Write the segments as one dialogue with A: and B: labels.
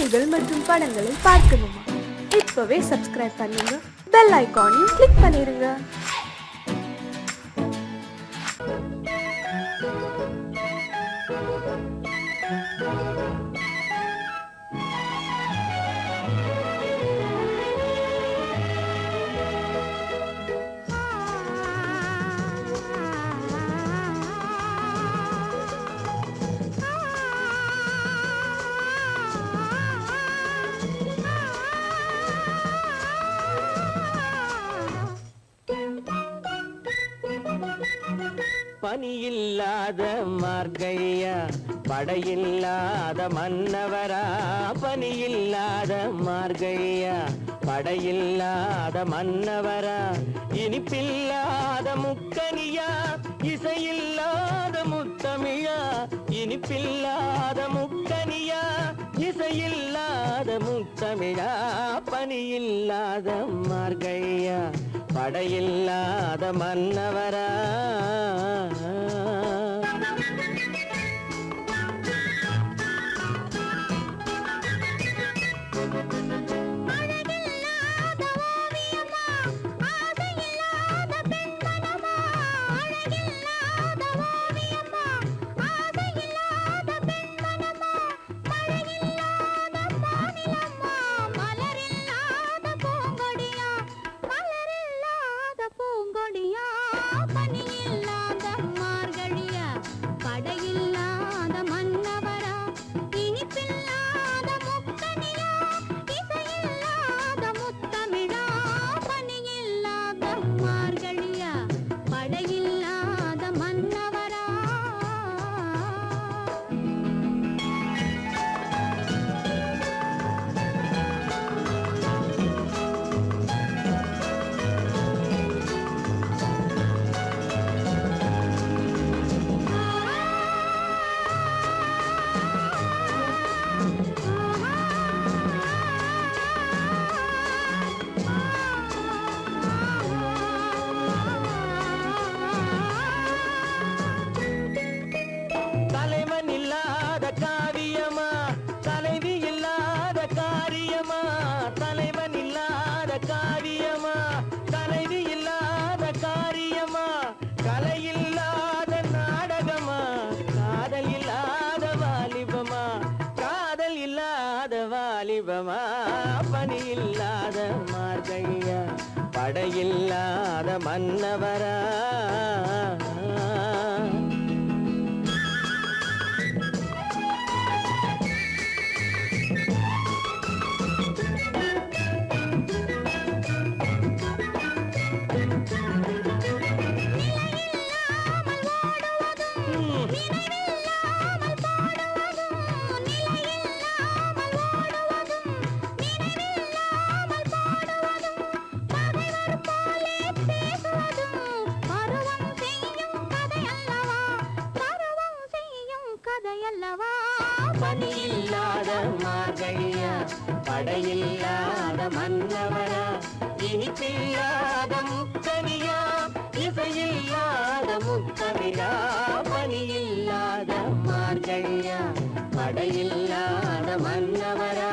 A: செய்திகள் மற்றும் படங்களை பார்க்கணுமா? இப்பவே சப்ஸ்கிரைப் பண்ணுங்க, பெல் ஐகானையும் கிளிக் பண்ணிருங்க.
B: பனியில்லாத மார்கழியா, படையில்லாத மன்னவரா. பனியில்லாத மார்கழியா, படையில்லாத மன்னவரா. இனிப்பில்லாத முக்கனியா, இசையில்லாத முத்தமிழா. இனிப்பில்லாத முக்கனியா, இசையில்லாத முத்தமிழா. பனியில்லாத மார்கழியா, படையில்லாத மன்னவரா. பனியில்லாத மார்கழியா, படையில்லாத மன்னவரா. பனியில்லாத மார்கழியா, படையில்லாத மன்னவரா. இனிப்பில்லாத முக்கனியா, இசையில்லாத முத்தமிழா. பனியில்லாத மார்கழியா, படையில்லாத மன்னவரா.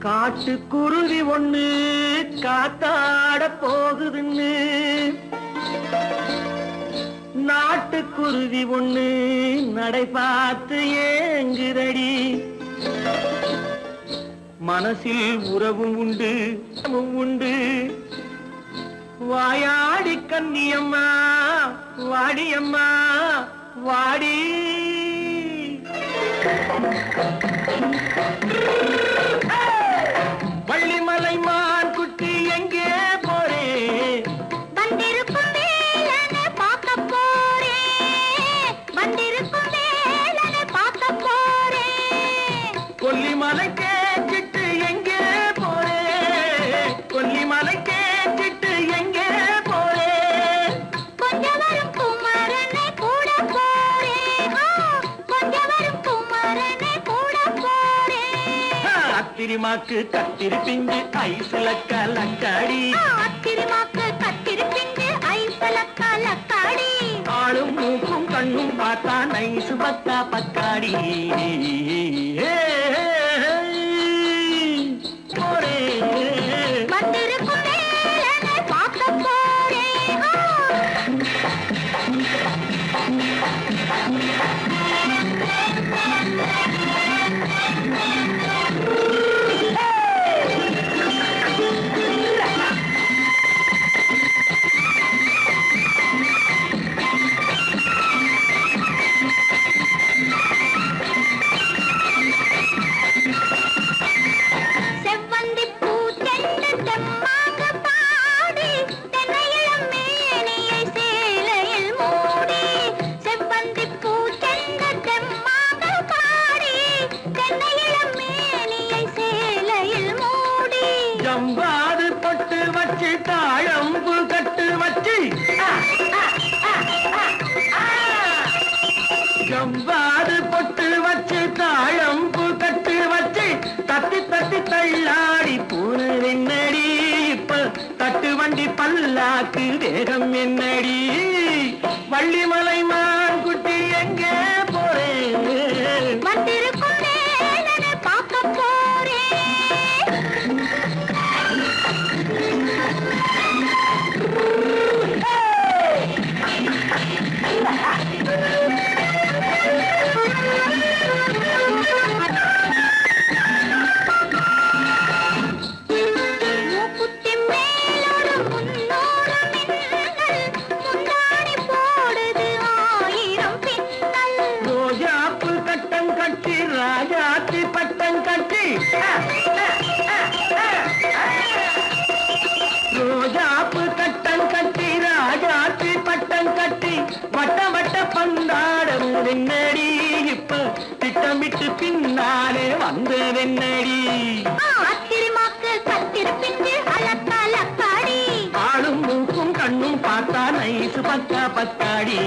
B: காட்டுக்குருவி ஒண்ணு காத்தாட போகுதுன்னு, நாட்டுக்குருவி ஒண்ணு நடை பார்த்து ஏங்குதடி. மனசில் உறவும் உண்டு உண்டு. வாயாடி கன்னியம்மா வாடியம்மா வாடி. வள்ளிமலை மான் குட்டி எங்கே போறே? வந்திருக்கும் வேலனை பார்க்க போறே. வந்திருக்கும் வேலனை பார்க்க போறே. கொல்லிமலை கேட்டுட்டு எங்கே போறே? கொல்லிமலை கேட்டுட்டு எங்கே போறே? கொஞ்சம் வரும் குமரனை கூட போறே. கொஞ்சம் வரும் குமரனை கூட போறே. அத்திரிமாக்கு கத்திரி பிஞ்சு ஐசுல கலக்காடி அத்திரிமாக்கு கத்திரி பிஞ்சு ஐசுல கலக்காடி ஆளும் மூக்கும் கண்ணும் பார்த்தா நைசு பக்கா பக்காடி ஜம்பாது பொட்டு வச்சு தாழம்பு கட்டு வச்சு ஜம்பாது பொட்டு வச்சு தாழம்பு கட்டு வச்சு தத்தி தத்தி தள்ளாடி பூரு என்னடி இப்ப தட்டு வண்டி பல்லாக்கு வேகம் என்னடி வள்ளிமலை மான் குட்டி எங்கே போறேன் பார்க்க போறேன் ராஜாத்தி பட்டம் கட்டி ரோஜாப்பு கட்டம் கட்டி ராஜாத்தி பட்டம் கட்டி வட்ட வட்ட பந்தாடம் வெண்ணடி இப்ப திட்டமிட்டு பின்னாலே வந்து வெண்ணடி அத்திரிமாக்கு கத்திரி பிஞ்சு அலக்காடி ஆளும் மூக்கும் கண்ணும் பார்த்தா நைசு பக்கா பக்காடி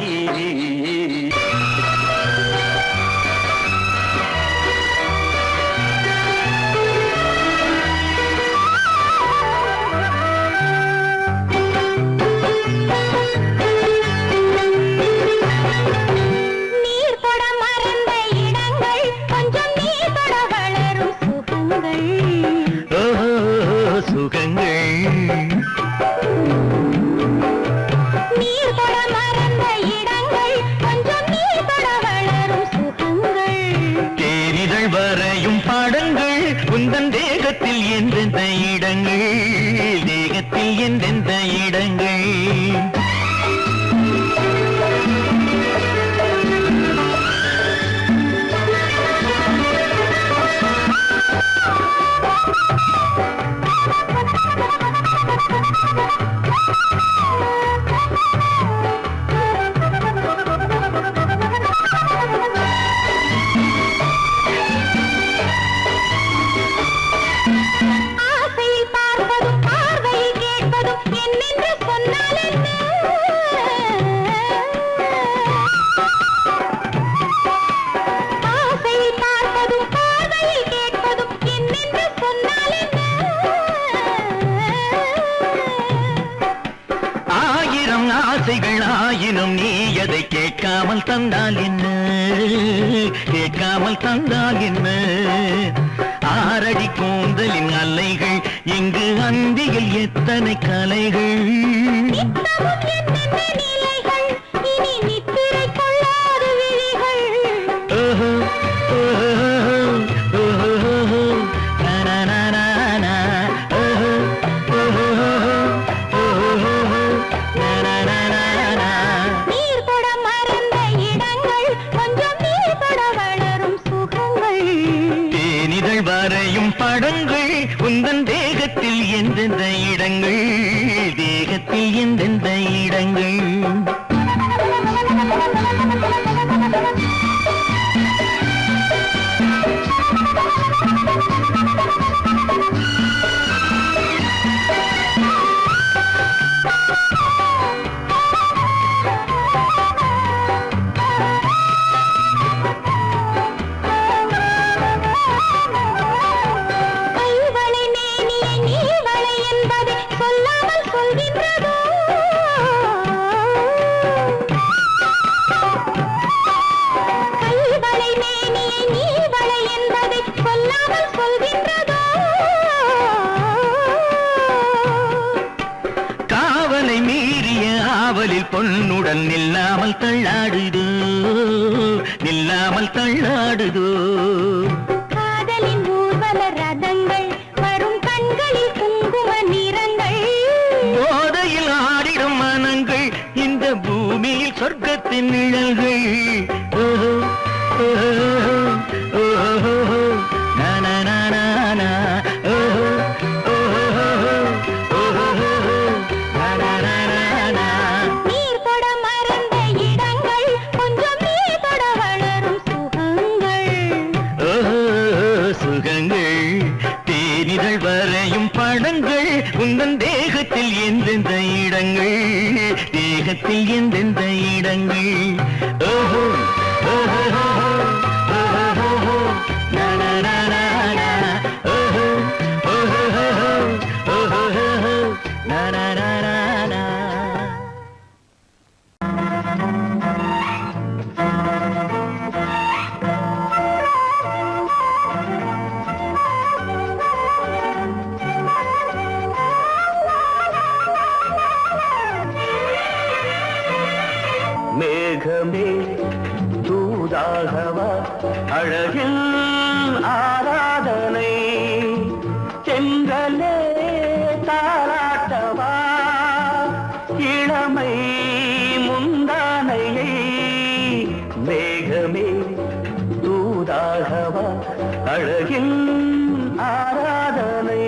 B: உந்தன் தேகத்தில் எந்தெந்த இடங்கள் தேகத்தில் எந்தெந்த இடங்கள் ஆயினும் நீ எதை கேட்காமல் தந்தால் என்ன கேட்காமல் தந்தால் என்ன ஆரடி கூந்தலின் அலைகள் இங்கு அந்தியில் எத்தனை கலைகள் படங்கள் உந்தன் தேகத்தில் எந்தெந்த இடங்கள் தேகத்தில் எந்தெந்த இடங்கள் காவலில் பொன்னுடன் நில்லாமல் தள்ளாடுதோ நில்லாமல் தள்ளாடுதோ
C: காதலின் ஊர்வல ரதங்கள் வரும் கண்களில் குங்கும நிறங்கள்
B: போதையில் ஆடிடும் மனங்கள் இந்த பூமியில் சொர்க்கத்தின் நிழல்கள் ஓஹோ ஓஹோ ஓஹோ நனனனன ஓஹோ ஓஹோ ஓஹோ நனனனன
C: நீர் தொட மறந்த இடங்கள் கொஞ்சம் நீர் தொட வளரும் சுகங்கள்
B: ஓஹோ சுகங்கள் தேனிதழ் வரையும் படங்கள் உந்தன் தேகத்தில் எந்தெந்த இடங்கள் தேகத்தில் எந்தெந்த இடங்கள் ஓஹோ ஓஹோ ஓஹோ நனனனன ஓஹோ ஓஹோ ஓஹோ நனனனன மேகமே தூதாகவா அழகில் ஆராதனை செங்கலே தாராட்டவா இளமை முந்தானையை மேகமே தூதாகவா அழகில் ஆராதனை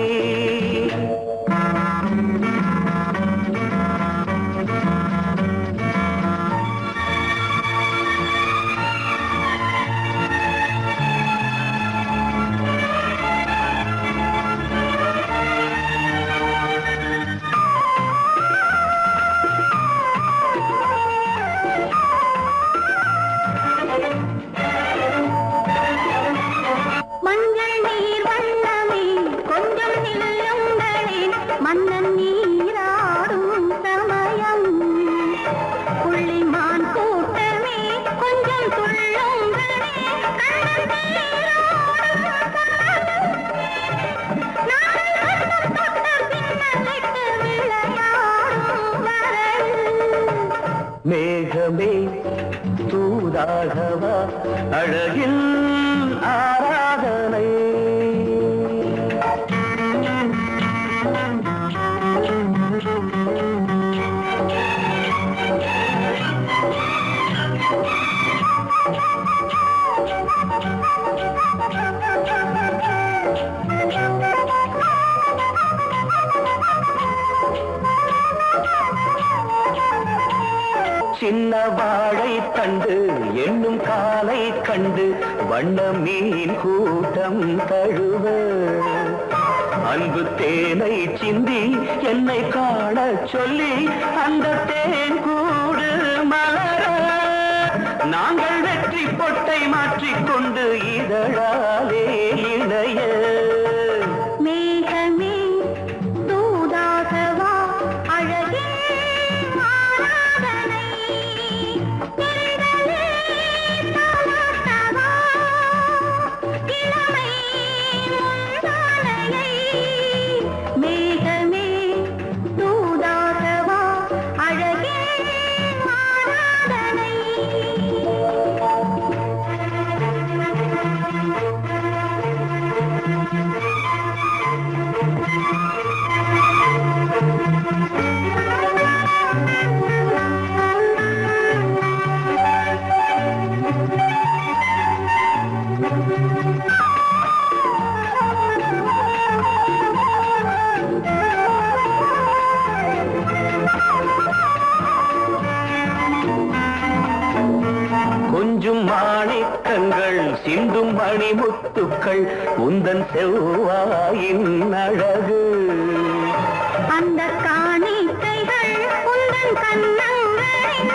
C: மஞ்சள் நீர் வண்ணமே கொஞ்சம் நில்லுங்களே மன்னன் நீராடும் சமயம் புள்ளிமான் கூட்டமே கொஞ்சம் துள்ளுங்களே கண்ணன் நீராடும் பின்னலிட்டு விளையாடும் வரல்
B: மேகமே தூதாகவா அழகில் ஆராதனை சின்ன வாழை தண்டு என்னும் காலை கண்டு வண்ண மீன் கூட்டம் தழுவ அன்பு தேனை சிந்தி என்னை காண சொல்லி அந்த தேன் கூடு மலர நாங்கள் வெற்றி பொட்டை மாற்றிக்கொண்டு இதழாலே இணைய
C: மேகமே தூதாகவா அழகே ஆராதனை நிழலே தாலாட்டவா இளமை முந்தானையை மேகமே தூதாகவா அழகே ஆராதனை
B: கொஞ்சம் மாணிக்கங்கள் சிந்தும் மணிமுத்துக்கள் உந்தன் செவ்வாயின் அழகு
C: அந்த காணிக்கைகள் உந்தன் கண்ணங்களின்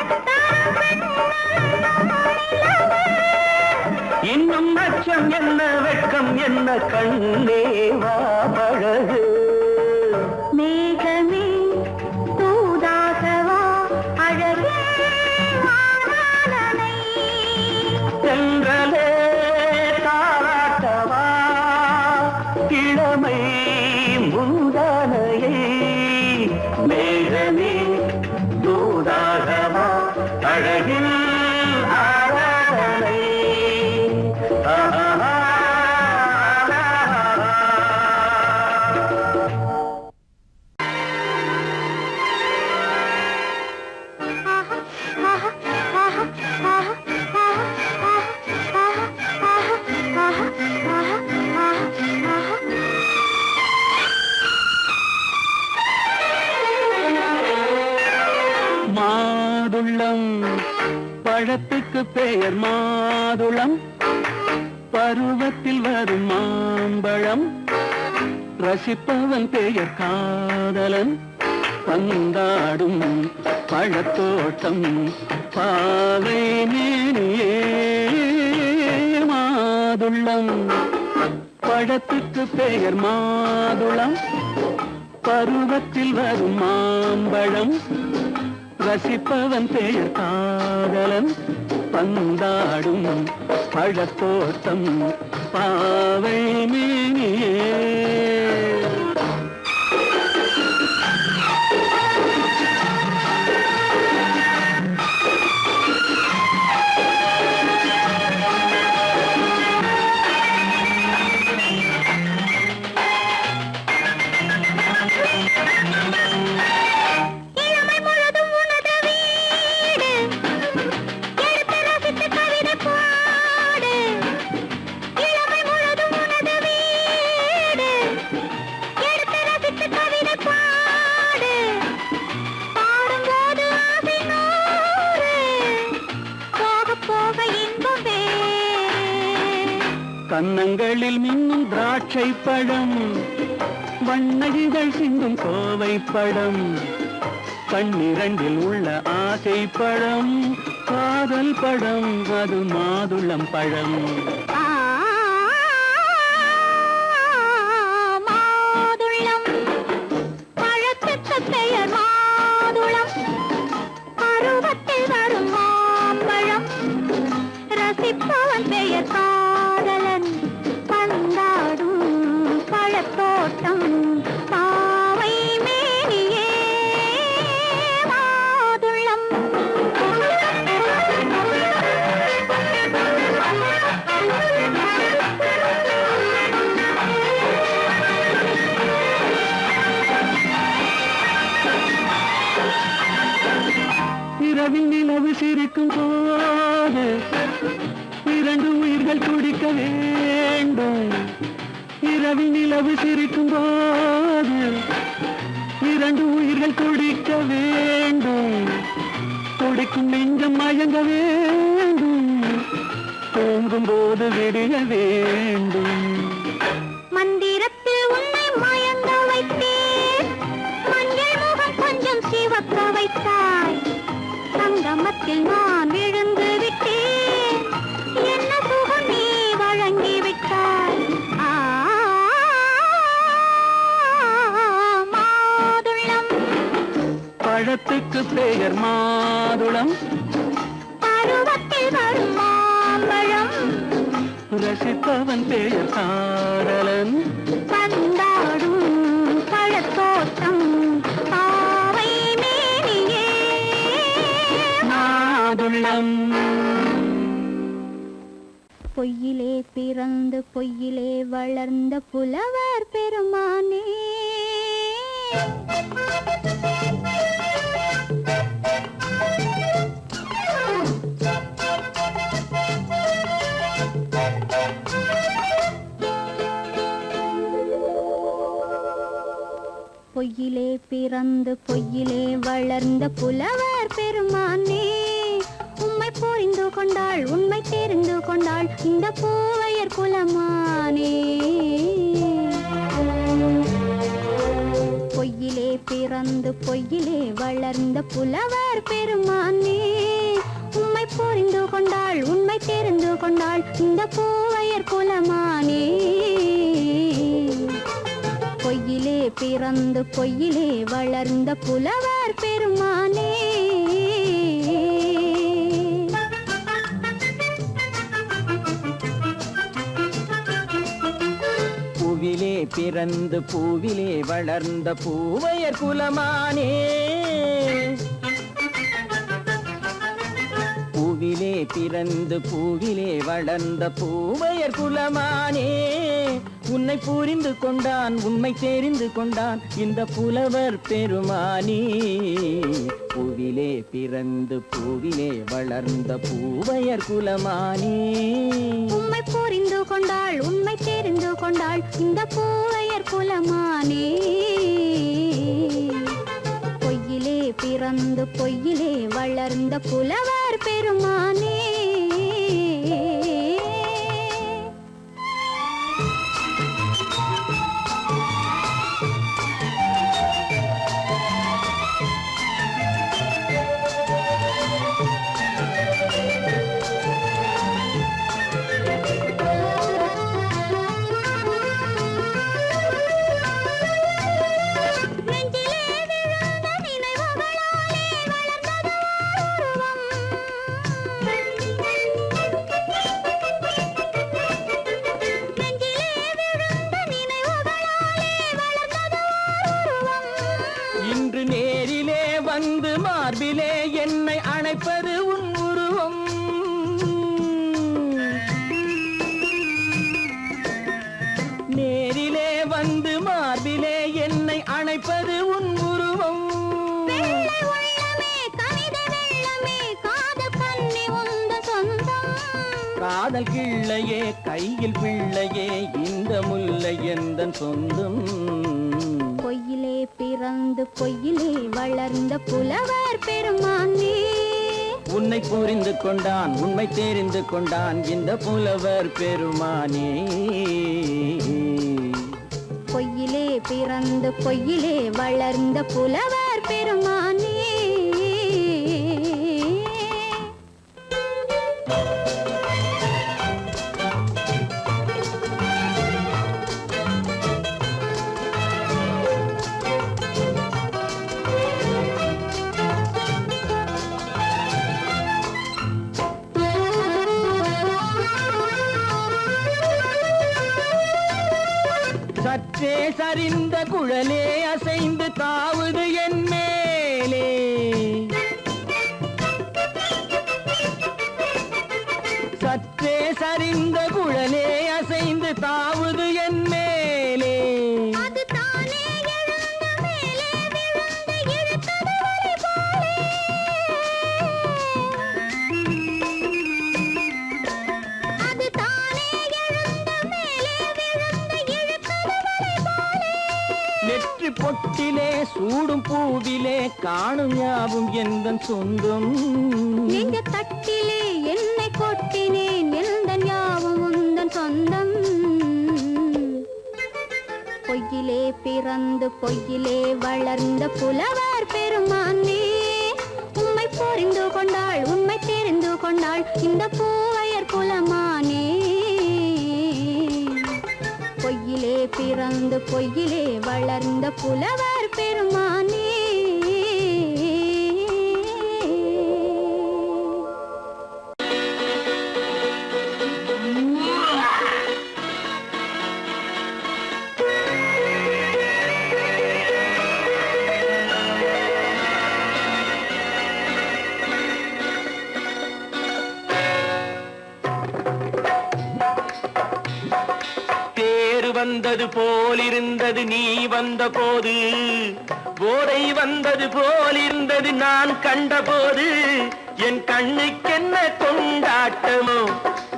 B: இன்னும் அச்சம் என்ன வெட்கம் என்ன கண்ணேவா பழகு
C: மேகமே தூதாகவா அழகே ஆராதனை
B: செங்கலே தாராட்டவா இளமை முந்தானையை மேகமே தூதாகவா அழகில் ஆராதனை மாதுளம் பழத்துக்கு பெயர் மாதுளம் பருவத்தில் வரும் மாம்பழம் ரசிப்பவன் பெயர் காதலன் பந்தாடும் பழத்தோட்டம் பாவை மேனியே மாதுளம் பழத்துக்கு பெயர் மாதுளம் பருவத்தில் வரும் மாம்பழம் ரசிப்பவன் பெயர் காதலன் பந்தாடும் பழத்தோட்டம் பாவை மேனியே கன்னங்களில் மின்னும் திராட்சை பழம் வண்ணகிகள் சிந்தும் கோவை பழம் கண்ணிரண்டில் உள்ள ஆசை பழம் காதல் பழம் அது மாதுளம் பழம்
C: மாதுளம் பழத்துக்கு பெயர் மாதுளம் பருவத்தில் வரும் மாம்பழம் ரசிப்பவன் பெயர் காதலன் பந்தாடும் பழத்தோட்டம் பாவை மேனியே மாதுளம்
B: இரவில் நிலவு சிரிக்கும் போது இரண்டு உயிர்கள் துடிக்க வேண்டும் இரவில் நிலவு சிரிக்கும் போது இரண்டு உயிர்கள் துடிக்க வேண்டும் துடிக்கும் நெஞ்சம் மயங்க வேண்டும் தூங்கும் போது விடிய வேண்டும்
C: மந்திரத்தில் உன்னை மயங்க வைத்தேன் மஞ்சள் முகம் கொஞ்சம் சிவக்க வைத்தாய் சங்கமத்தில் நான் விழுந்து விட்டேன் என்ன சுகம் நீ வழங்கி விட்டாய் மாதுளம்
B: பழத்துக்கு பெயர் மாதுளம்
C: பருவத்தில் வரும் மாம்பழம்
B: ரசிப்பவன் பெயர் காதலன்
C: பந்தாடும் பழத்தோட்டம் பாவை மேனியே
B: மாதுளம்
C: பொய்யிலே பிறந்து பொய்யிலே வளர்ந்த புலவர் பெருமானே பொய்யிலே பிறந்து பொய்யிலே வளர்ந்த புலவர் பெருமானே உம்மை புரிந்து கொண்டாள் உண்மை தெரிந்து கொண்டாள் இந்த பூவையர் குலமானே பொய்யிலே பிறந்து பொய்யிலே வளர்ந்த புலவர் பெருமானே உம்மை புரிந்து கொண்டாள் உண்மை தெரிந்து கொண்டாள் இந்த பூவையர் குலமானே பொய்யிலே பிறந்து பொய்யிலே வளர்ந்த புலவர் பெருமானே
D: பூவிலே பிறந்து பூவிலே வளர்ந்த பூவையர் குலமானே பூவிலே பிறந்து பூவிலே வளர்ந்த பூவையர் குலமானே, உன்னை புரிந்து கொண்டான் உண்மை தெரிந்து கொண்டான் இந்த புலவர் பெருமானே. பூவிலே பிறந்து பூவிலே வளர்ந்த பூவையர் குலமானே,
C: உண்மை புரிந்து கொண்டாள் உண்மை தெரிந்து கொண்டாள் இந்த பூவையர் குலமானே. பொய்யிலே பிறந்து பொய்யிலே வளர்ந்த புலவர் பெருமானே.
D: இன்று நேரிலே வந்து மார்பிலே என்னை அணைப்பது உன் உருவம். நேரிலே வந்து மார்பிலே என்னை அணைப்பது உன் உருவம். காதல் கிள்ளையே கையில் பிள்ளையே இந்த முல்லை எந்தன் சொந்தம்.
C: பொய்யிலே பிறந்து பொய்யிலே வளர்ந்த புலவர் பெருமானே,
D: உன்னை புரிந்து கொண்டான் உண்மை தெரிந்து கொண்டான் இந்த புலவர் பெருமானே.
C: பொய்யிலே பிறந்து பொய்யிலே வளர்ந்த புலவர் பெருமானே.
D: சற்றே சரிந்த குழலே அசைந்து தாவுது என் மேலே, சற்றே சரிந்த குழலே அசைந்து தாவுது என் மேலே.
C: அது தானே எழுந்த மேலே விழுந்து இழுத்தது வலி போலே. அது தானே எழுந்த மேலே விழுந்து இழுத்தது வலி போலே.
D: நெற்றி பொட்டிலே சூடும் பூவிலே காணும் யாவும் எந்தன் சொந்தம்.
C: நெஞ்ச தட்டிலே என்னை கொட்டினேன் எந்தன் யாவும் உந்தன் சொந்தம். பொய்யிலே பிறந்து பொய்யிலே வளர்ந்த புலவர் பெருமானே, உண்மை புரிந்து கொண்டாள் உண்மை தெரிந்து கொண்டாள் இந்த பூவையர் குலமானே. பொய்யிலே பிறந்து பொய்யிலே வளர்ந்த புலவர் பெருமானே.
B: வந்தது போலிருந்தது நீ வந்த போது, போதை வந்தது போலிருந்தது நான் கண்டபோது, என் கண்ணுக்கென்ன கொண்டாட்டமோ,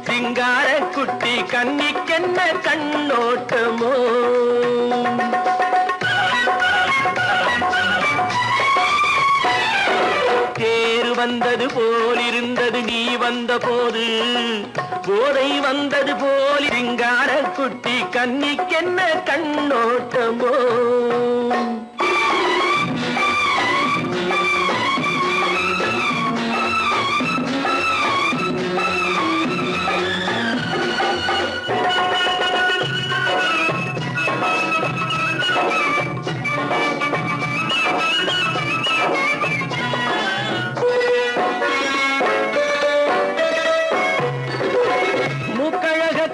B: சிங்கார குட்டி கண்ணிக்கென்ன கண்ணோட்டமோ. தேர் வந்தது போலிருந்தது நீ வந்த போது, போதை வந்தது போல் சிங்கார குட்டி கண்ணிக்கென்ன கண்ணோட்டமோ.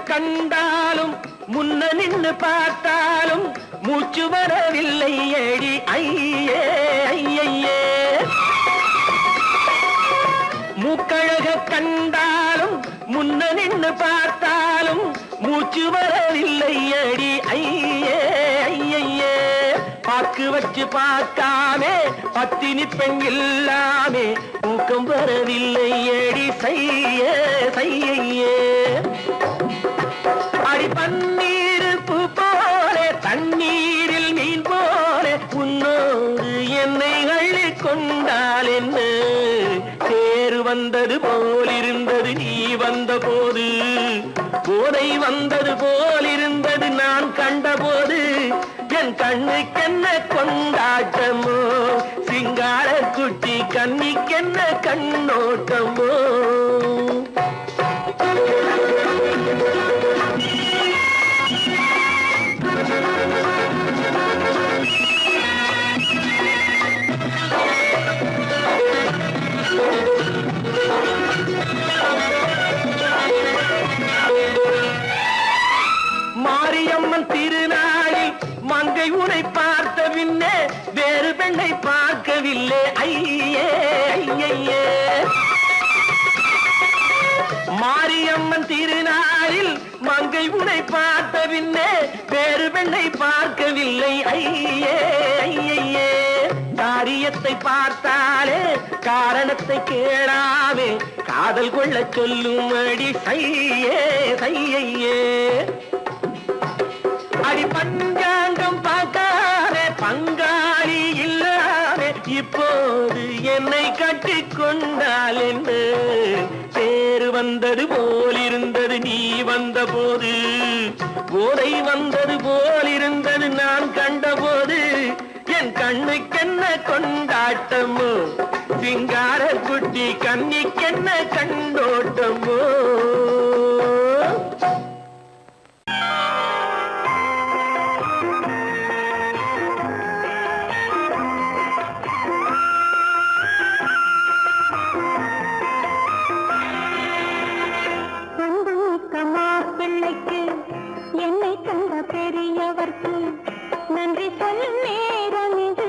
B: கண்டாலும் முன்ன நின்று பார்த்தாலும் மூச்சு வரவில்லை ஏடி ஐயே ஐயே. மூக்கழக
D: கண்ணு பார்த்தாலும் மூச்சு வரவில்லை அடி ஐயே ஐயே பாக்கு வச்சு பார்க்காமே பத்தினி பெண் இல்லாமே தூக்கம் வரவில்லை அடி செய்ய செய்யே அடி பன்னீர் பூ போல தண்ணீரில் மீன் போல உன்னோடு என்னை அள்ளி கொண்டால் என்ன தேர் வந்தது போலிருந்தது நீ வந்த போது போதை வந்தது போலிருந்தது நான் கண்டபோது என் கண்ணுக்கென்ன கொண்டாட்டமோ சிங்கார குட்டி கண்ணிக்கென்ன கண்ணோட்டமோ மாரியம்மன் திருநாளில் மங்கை உனை பார்த்த பின்னே வேறு பெண்ணை பார்க்கவில்லை ஐயே ஐயே மாரியம்மன் திருநாளில் மங்கை உனை பார்த்த பின்னே வேறு பெண்ணை பார்க்கவில்லை ஐயே ஐயே காரியத்தை பார்த்தாலே காரணத்தை கேளாவே காதல் கொள்ள சொல்லும்படி செய்யே செய்யே அடி பஞ்சாங்கம் பார்க்காதே பங்காளி இல்லாமே இப்போது என்னை கட்டி கொண்டால் என்று பேரு வந்தது போலிருந்தது நீ வந்த போது போதை வந்தது போலிருந்தது நான் கண்டபோது என் கண்ணுக்கென்ன கொண்டாட்டமோ சிங்கார குட்டி கண்ணிக்கென்ன கண்டோட்டமோ
C: பிள்ளைக்கு என்னை தந்த பெரியவர்க்கு நன்றி சொல்லும் நேரம் இது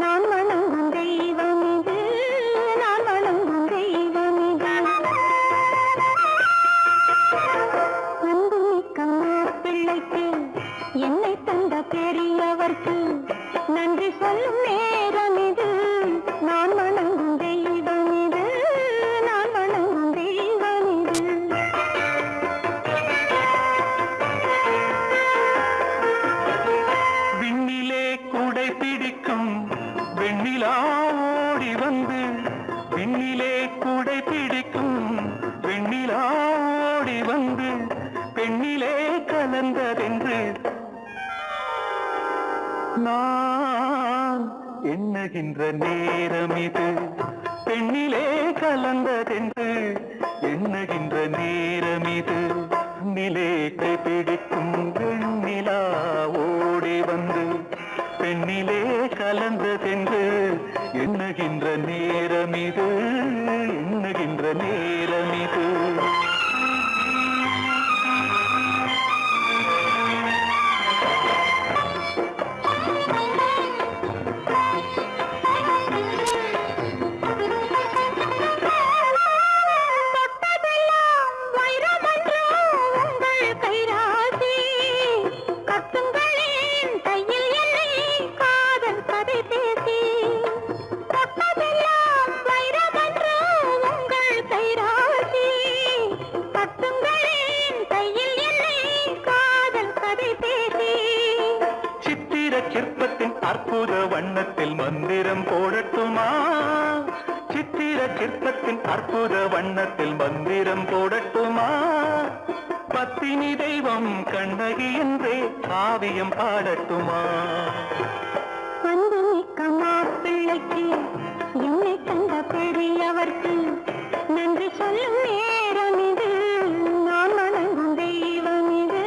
C: நான் வணங்கும் தெய்வம் இது நான் வணங்கும் தெய்வம் இது அன்புமிக்க பிள்ளைக்கு என்னை தந்த பெரியவர்க்கு நன்றி சொல்லும் நேரம் இது நான் வணங்கும் தெய்வம் இது நான் வணங்கும் தெய்வம் இது
B: வெண்ணிலா ஓடி வந்து விண்ணிலே கூடை பிடிக்கும் வெண்ணிலா ஓடி வந்து பெண்ணிலே கலந்ததென்று நான் எண்ணுகின்ற நேரம் இது பெண்ணிலே கலந்ததென்று எண்ணுகின்ற நேரம் இது நிலே கை பிடிக்கும் வெண்ணிலா ஓடி வந்து பெண்ணிலே கலந்ததென்று எண்ணுகின்ற நேரம் இது எண்ணுகின்ற நேரம் இது அற்புத வண்ணத்தில் மந்திரம் போடட்டுமா சித்திர சிற்பத்தின் அற்புத வண்ணத்தில் மந்திரம் போடட்டுமா பத்தினி தெய்வம் கண்ணகி என்றே காவியம் பாடட்டுமா
C: அன்புமிக்க மாப்பிள்ளைக்கு என்னை தந்த பெரியவர்க்கு நன்றி சொல்லும் நேரம் இது நான் வணங்கும் தெய்வம் இது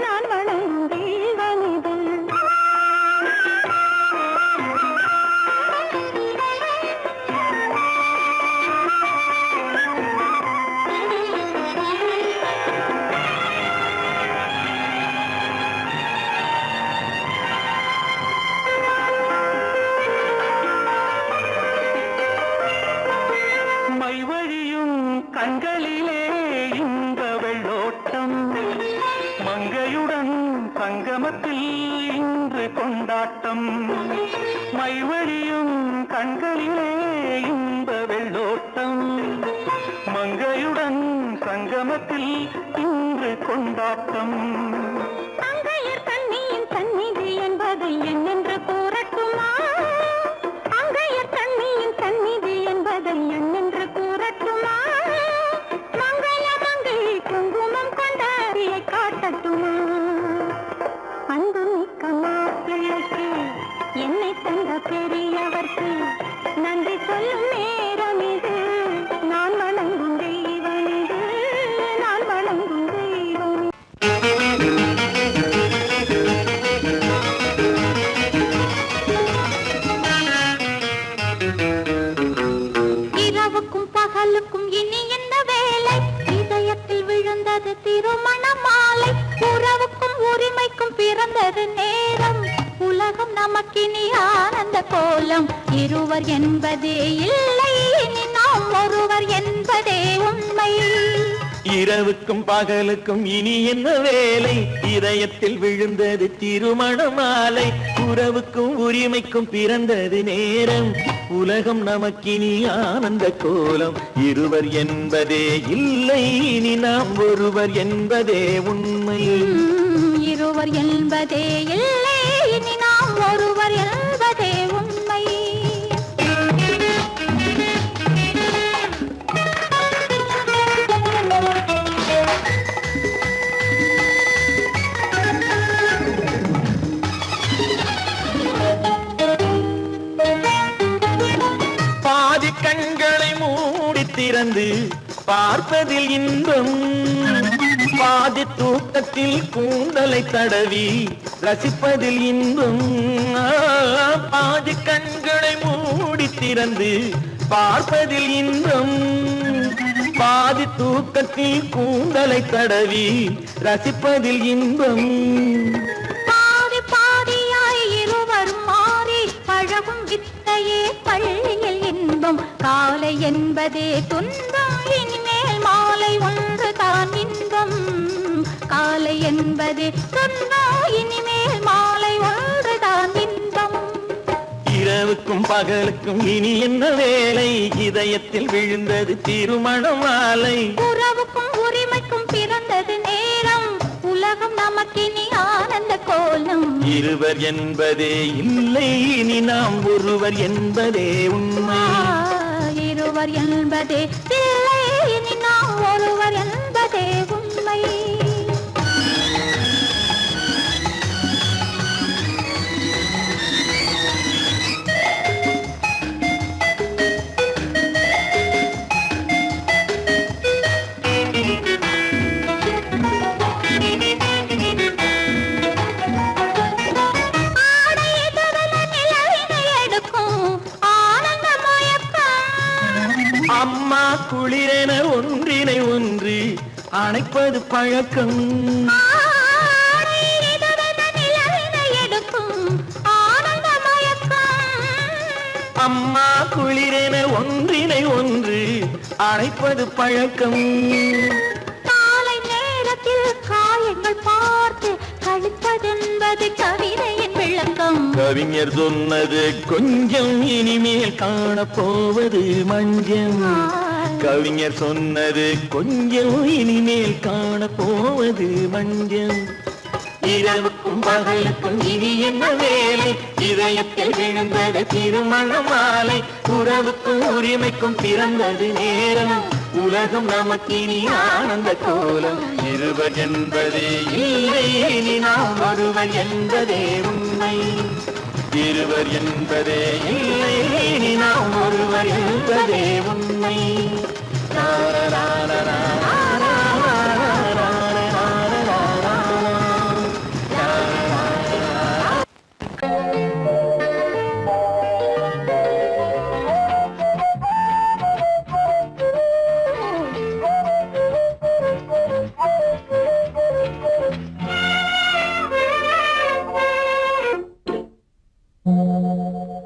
C: நான் வணங்கும் தெய்வம் இது
B: மைவழியும் கண்களிலே இன்ப வெள்ளோட்டம் மங்கையுடன் சங்கமத்தில் இன்று கொண்டாட்டம்
C: அங்கையர் கண்ணியின் சந்நிதி என்பதை என்னென்று கூறட்டுமா அங்கையர் கண்ணியின் சந்நிதி என்பதை என்னென்று கூறட்டுமா மங்கள மங்கை குங்குமம் கொண்டாடியை காட்டட்டுமா அன்பு மிக்க மாப்பிள்ளைக்கு என்னை தந்த பெரியவர்க்கு நன்றி சொல்லும் நேரம் இது நான் வணங்கும் தெய்வம் இது நான் வணங்கும் தெய்வம் இரவுக்கும் பகலுக்கும் இனி என்ன வேலை இதயத்தில் விழுந்தது திருமண மாலை உறவுக்கும் உரிமைக்கும் பிறந்தது நேரம் உலகம் நமக்கினி ஆனந்த கோலம் இருவர் என்பதே இல்லை இனி நாம் ஒருவர் என்பதே உண்மை
D: இரவுக்கும் பகலுக்கும் இனி என்ன வேலை இதயத்தில் விழுந்தது திருமண மாலை உறவுக்கும் உரிமைக்கும் பிறந்தது நேரம் உலகம் நமக்கினி ஆனந்த கோலம் இருவர் என்பதே இல்லை இனி நாம் ஒருவர் என்பதே உண்மை
C: இருவர் என்பதே இல்லை இனி நாம் ஒருவர் என்பதே உண்மை
D: பாதி கண்களை மூடி திறந்து பார்ப்பதில் இன்பம் பாதி தூக்கத்தில் கூந்தலை தடவி ரசிப்பதில் இன்பம் பாதி கண்களை மூடி திறந்து பார்ப்பதில் இன்பம் பாதி தூக்கத்தில் கூந்தலை தடவி ரசிப்பதில் இன்பம்
C: பாதி பாதியாய் இருவர் மாறி பழகும் வித்தையே பள்ளியில் இன்பம் காலை என்பதே துன்பம் இனிமேல் மாலை ஒன்று தான் இன்பம் காலை என்பதே துன்பம் இனிமேல் மாலை ஒன்று தான் இன்பம்
D: இரவுக்கும் பகலுக்கும் இனி என்ன வேலை இதயத்தில் விழுந்தது திருமண மாலை
C: உறவுக்கும் உரிமைக்கும் பிறந்தது நேரம் உலகம் நமக்கினி ஆனந்த கோலம்
D: இருவர் என்பதே இல்லை இனி நாம் ஒருவர் என்பதே உண்மை
C: இருவர் என்பதே இல்லை இனி நாம் ஒருவர் என்பதே உண்மை
D: அம்மா குளிரென ஒன்றினை ஒன்று அணைப்பது பழக்கம் அம்மா குளிரென ஒன்றினை ஒன்று அணைப்பது பழக்கம்
C: காலை நேரத்தில் காயங்கள் பார்த்து கழிப்பதென்பது கவிதையின் விளக்கம்
D: கவிஞர் சொன்னது கொஞ்சம் இனிமேல் காணப்போவது மஞ்சம் கவிஞர் சொன்னது கொஞ்சம் இனிமேல் காணப்போவது மஞ்சம் இரவுக்கும் பகலுக்கும் இனி என்ன வேலை இதயத்தில் விழுந்தது திருமண மாலை உறவுக்கும் உரிமைக்கும் பிறந்தது நேரம் உலகம் நமக்கினி ஆனந்த கோலம் இருவர் என்பதே இல்லை இனி நாம் ஒருவர் என்பதே உண்மை இருவர் என்பதே இல்லை இனி நாம் ஒருவர் என்பதே உண்மை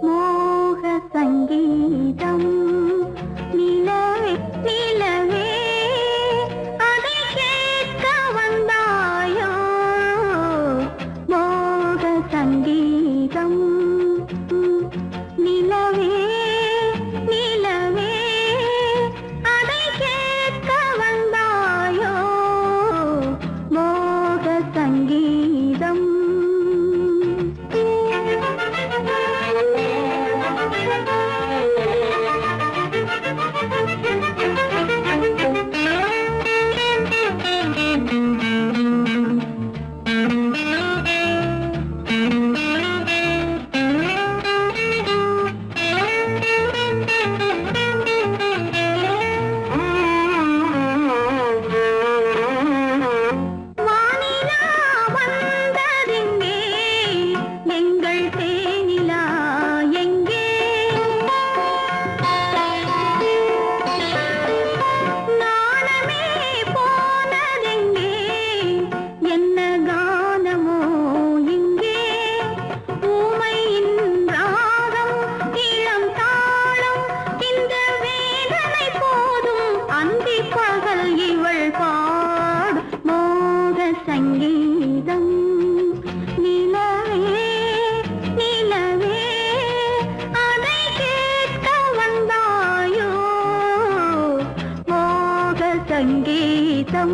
C: மோக சங்கீதம் நிலவே நிலவே அதை கேட்க வந்தாயோ மோக சங்கீதம் சங்கீதம்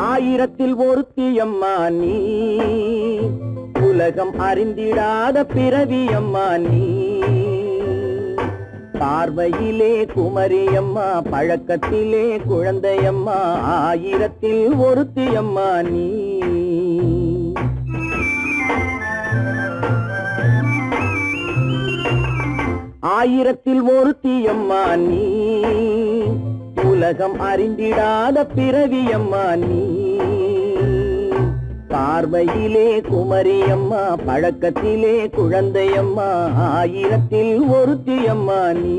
D: ஆயிரத்தில் ஒருத்தியம்மா நீ, உலகம் அறிந்திடாத பிறவியம்மா நீ. பார்வையிலே குமரியம்மா, பழக்கத்திலே குழந்தையம்மா, ஆயிரத்தில் ஒருத்தியம்மா நீ. ஆயிரத்தில் ஒருத்தியம்மா நீ, உலகம் அறிந்திடாத பிறவியம்மா நீ. பார்வையிலே குமரியம்மா, பழக்கத்திலே குழந்தையம்மா, ஆயிரத்தில் ஒருத்தியம்மா நீ.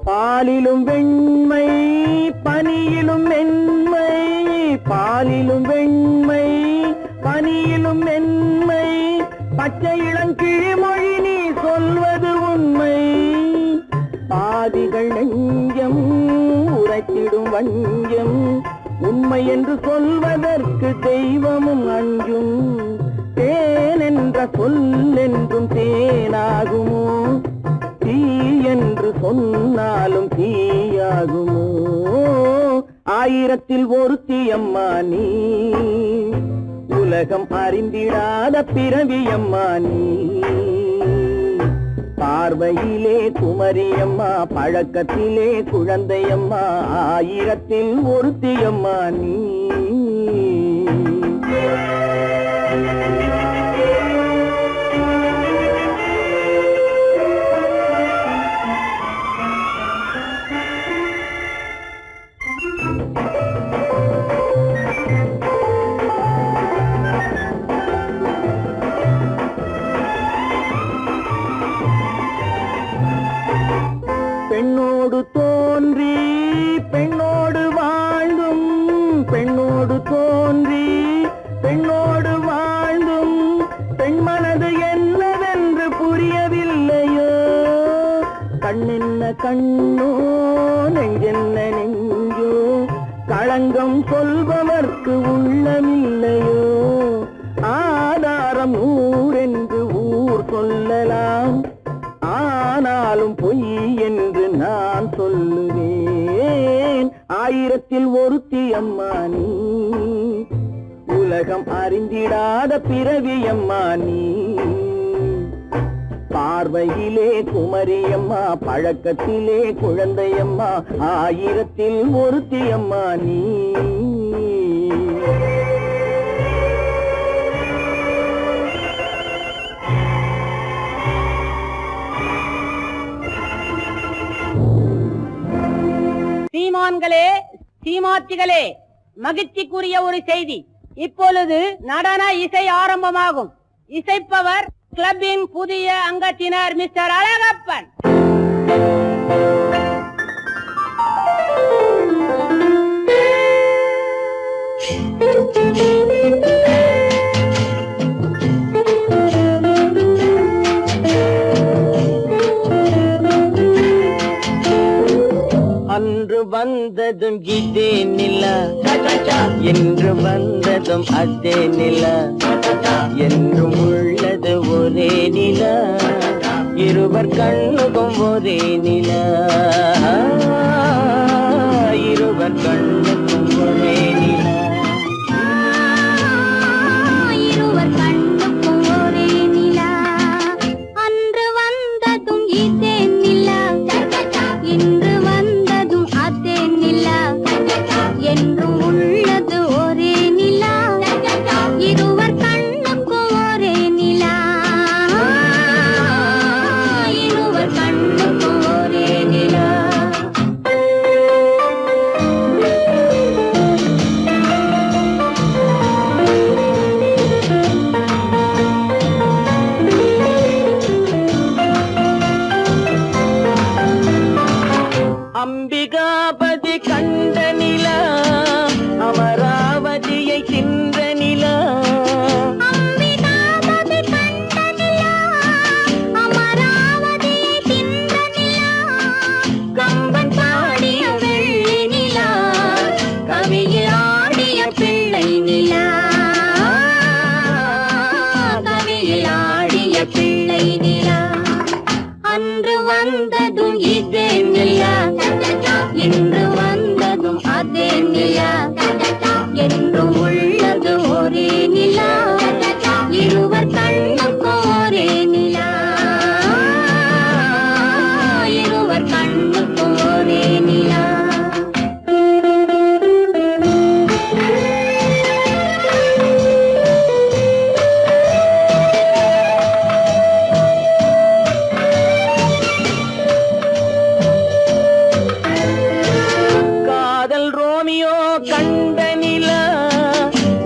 D: பாலிலும் வெண்மை பனியிலும் மென்மை, பாலிலும் வெண்மை பனியிலும் மென்மை, பச்சை இளங்கிழிமொழி நீ சொல்வது உண்மை. பாதிகள் நெஞ்சம் உரைத்திடும் வஞ்சம், உண்மை என்று சொல்வதற்கு தெய்வமும் அஞ்சும். தேன் என்ற சொல் என்றும் தேனாகுமோ, தீ என்று சொன்னாலும் தீயாகுமோ. ஆயிரத்தில் ஒருத்தியம்மா நீ, உலகம் அறிந்திடாத பிறவியம்மா நீ. பார்வையிலே குமரியம்மா, பழக்கத்திலே குழந்தையம்மா, ஆயிரத்தில் ஒருத்தியம்மா நீ. பெண்ணோடு தோன்றி பெண்ணோடு வாழ்ந்தும், பெண்ணோடு தோன்றி பெண்ணோடு வாழ்ந்தும், பெண் கண்ணோ நெஞ்சென்ன நெஞ்சோ களங்கம் சொல்பவர்க்கு உள்ளமில்லையோ ஆதாரம் ஊரென்று ஊர் சொல்லலாம் ஆனாலும் பொய் என்று நான் சொல்லுவேன் ஆயிரத்தில் ஒருத்தி அம்மா நீ உலகம் அறிந்திடாத பிறவி அம்மா நீ பார்வையிலே குமரியம்மா பழக்கத்திலே குழந்தையம்மா ஆயிரத்தில் ஒருத்தி அம்மா நீ
E: சீமான்களே சீமாத்திகளே மகிழ்ச்சிக்குரிய ஒரு செய்தி இப்பொழுது நடன இசை ஆரம்பமாகும் இசைப்பவர் கிளப்பின் புதிய அங்கத்தினர் மிஸ்டர் அழகப்பன்
D: அன்று வந்ததும் இதே நிலா என்று வந்ததும் அதே நிலா என்றும் உள்ளது ஒரே நிலா இருவர் கண்ணுக்கும் ஒரே நிலா இருவர் கண்ணுக்கும் ஒரே நிலா
C: இருவர் கண்ணுக்கும் ஒரே நிலா அன்று வந்ததும் இதே நிலா இன்று வந்ததும் அதே நிலா என்றும் உள்ளது ஒரே நிலா இருவர் கண்ணுக்கும் ஒரே நிலா இருவர் கண்ணுக்கும் ஒரே நிலா
D: அம்பிகாபதி கண்ட நிலா அமராவதியை தின்ற நிலா
C: அம்பிகாபதி கண்ட நிலா அமராவதியை தின்ற நிலா கம்பன் பாடிய வெள்ளி நிலா கவியில் ஆடிய பிள்ளை நிலா கவியில் ஆடிய பிள்ளை நிலா அன்று வந்ததும் இதே நிலா இன்று வந்ததும் அதே நிலா என்றும் உள்ளது ஒரே நிலா இருவர் கண்ணுக்கும் ஒரே நிலா இருவர் கண்ணுக்கும் ஒரே நிலா
D: காதல் ரோமியோ கண்ட நிலா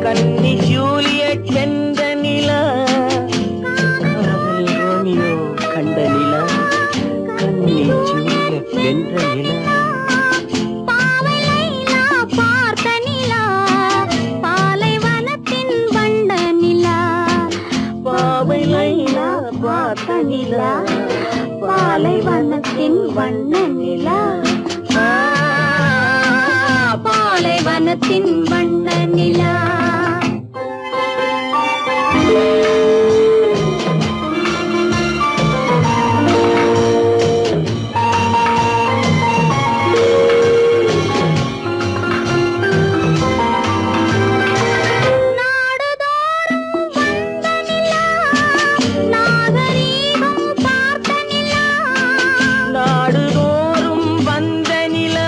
D: கன்னி ஜூலியட் வென்ற நிலா காதல் ரோமியோ கண்ட நிலா கன்னி ஜூலியட் வென்ற நிலா
C: பாவை லைலா பார்த்த நிலா பாலைவனத்தின் வண்ண நிலா
D: பாவை லைலா பார்த்த நிலா
C: பாலைவனத்தின் வண்ண நிலா பாலைவனத்தின் வண்ண நிலா
D: நாடுதோறும் வந்த நிலா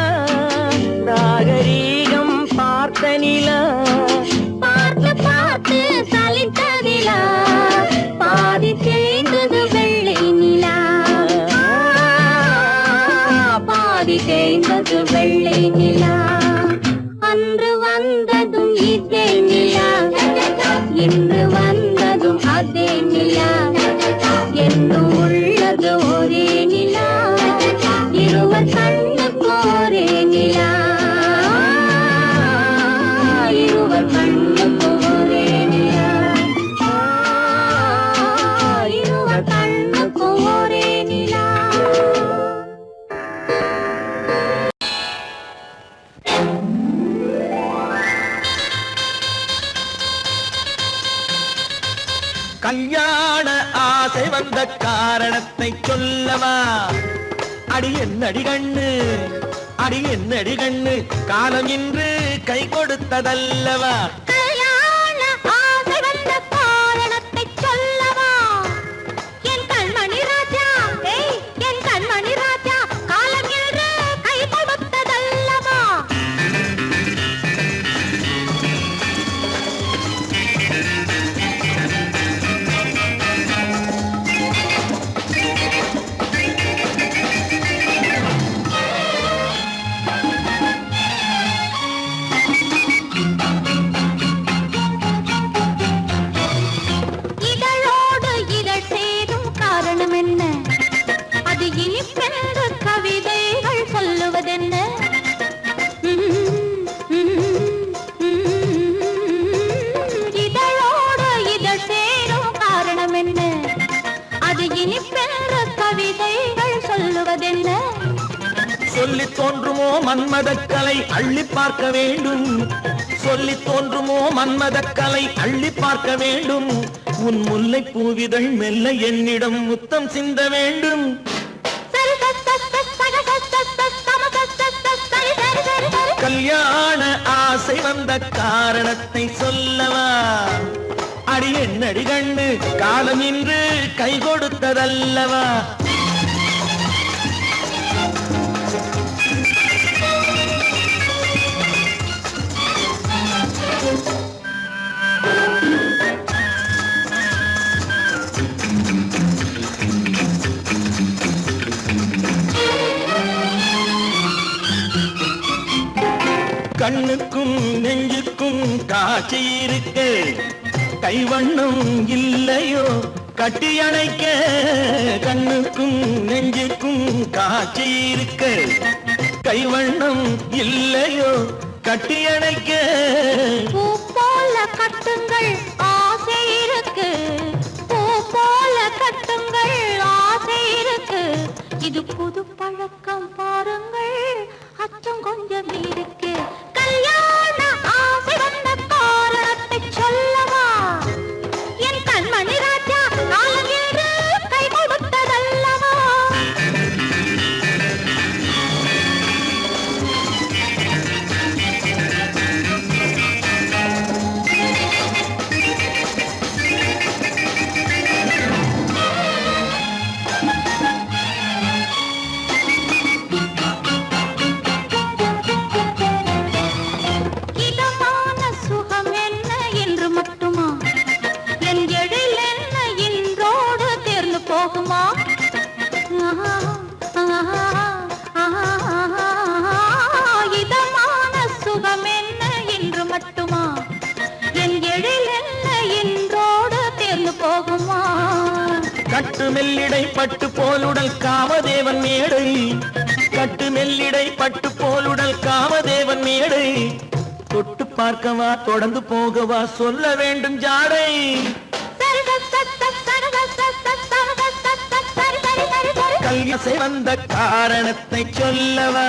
D: நாகரீகம் பார்த்த நிலா
C: பார்த்து பார்த்து சலித்த நிலா பாதி தேய்ந்தது வெள்ளை நிலா பாதி தேய்ந்தது வெள்ளை நிலா அன்று வந்ததும் இதே நிலா இன்று வந்ததும் அதே நிலா என்றும் உள்ளது ஒரே நிலா இருவர் கண்ணுக்கு ஒரே நிலா
D: கல்யாண ஆசை வந்த காரணத்தை சொல்லவா? அடி என்னடி கண்ணு, அடி என்னடி கண்ணு, காலம் இன்று கை கொடுத்ததல்லவா?
C: கல்யாண ஆசை வந்த காரணத்தை சொல்லவா? என் கண்மணி ராஜா, என் கண்மணி ராஜா, காலம் என்று கை கொடுத்ததல்லவா? இதழோடு இதழ் சேரும் காரணம் என்ன? அது இனிப்பென்று கவிதைகள் சொல்லுவதென்ன? இதழோடு இதழ் சேரும் காரணம் என்ன? அது இனிப்பென்று கவிதைகள் சொல்லுவதென்ன?
D: சொல்லி தோன்றுமோ மன்மதக்கலை அள்ளி பார்க்க வேண்டும், சொல்லி தோன்றுமோ மன்மதக்கலை அள்ளி பார்க்க வேண்டும். உன் முல்லை பூவிதழ் மெல்ல என்னிடம் முத்தம் சிந்த வேண்டும். கல்யாண ஆசை வந்த காரணத்தை சொல்லவா? அடி என்னடி கண்ணு, காலம் இன்று கை கொடுத்ததல்லவா? கண்ணுக்கும் நெஞ்சுக்கும் காட்சி இருக்கு, கைவண்ணம் இல்லையோ கட்டி அணைக்க? கண்ணுக்கும் நெஞ்சுக்கும் காட்சி இருக்கு, கைவண்ணம் இல்லையோ கட்டி அணைக்க?
C: பூ போல கட்டுங்கள் ஆசை இருக்கு, பூ போல கட்டுங்கள் ஆசை இருக்கு. இது புது பழக்கம் பாருங்கள், அச்சம் கொஞ்சம் இருக்கு. கல்யாண ஆசை வந்த காரணத்தை சொல்லவா? என் கண்மணி ராஜா, காலம் என்று கை கொடுத்ததல்லவா? இதமான சுகம் என்ன என்று மட்டுமா? என் எழில் என்ன இன்றோடு தேர்ந்து போகுமா? இதமான சுகம் என்ன என்று மட்டுமா? என் எழில் என்ன இன்றோடு தேர்ந்து போகுமா?
D: கட்டு மெல்லிடை பட்டு போலுடல் காமதேவன் மேடை, கட்டு மெல்லிடை பட்டு போலுடல் காமதேவன் மேடை. தொட்டு பார்க்கவா தொடர்ந்து போகவா சொல்ல வேண்டும் ஜாடை? கல்யாசை வந்த காரணத்தை சொல்லவா?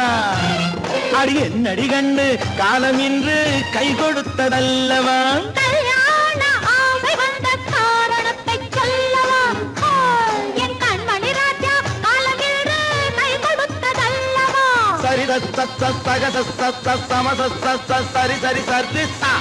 D: அடி என்னடி கண்ணு, காலம் இன்று கை கொடுத்ததல்லவா?
C: கல்யாண ஆசை வந்த காரணத்தை சொல்லவா? என் கண்மணி ராஜா, காலம் என்று கை கொடுத்ததல்லவா?
D: சரி சக சம சரி சரி சரி சா.